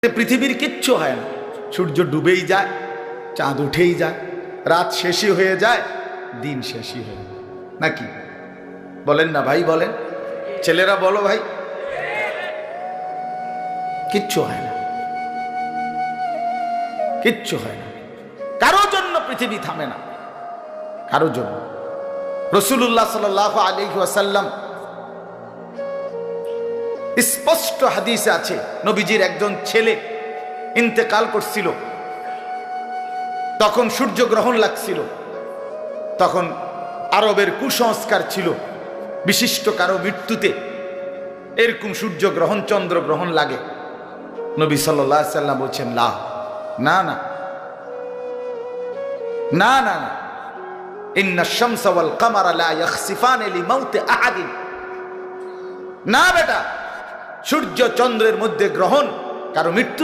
পৃথিবীর কিচ্ছু হয় না, সূর্য ডুবেই যায়, চাঁদ উঠেই যায়, রাত শেষই হয়ে যায়, দিন শেষই হয়ে যায়, নাকি বলেন না ভাই? বলেন, ছেলেরা বলো ভাই, কিচ্ছু হয় না, কিচ্ছু হয় না। কারো জন্য পৃথিবী থামে না, কারো জন্য। রাসূলুল্লাহ সাল্লাল্লাহু আলাইহি ওয়াসাল্লাম স্পষ্ট হাদিসে আছে, নবীজির একজন ছেলে ইন্তেকাল করছিল, তখন সূর্যগ্রহণ লাগছিল। তখন আরবের কুসংস্কার ছিল, বিশিষ্ট কারো মৃত্যুতে এরকম সূর্যগ্রহণ চন্দ্রগ্রহণ লাগে। নবী সাল্লাল্লাহু আলাইহি ওয়াসাল্লাম বলছেন, না না না না না না, ইন্না শামসা ওয়াল কামারা লা ইয়াখসিফান লিমাউতি আহাদিন। না বেটা, সূর্য চন্দ্রের মধ্যে গ্রহণ কারো মৃত্যু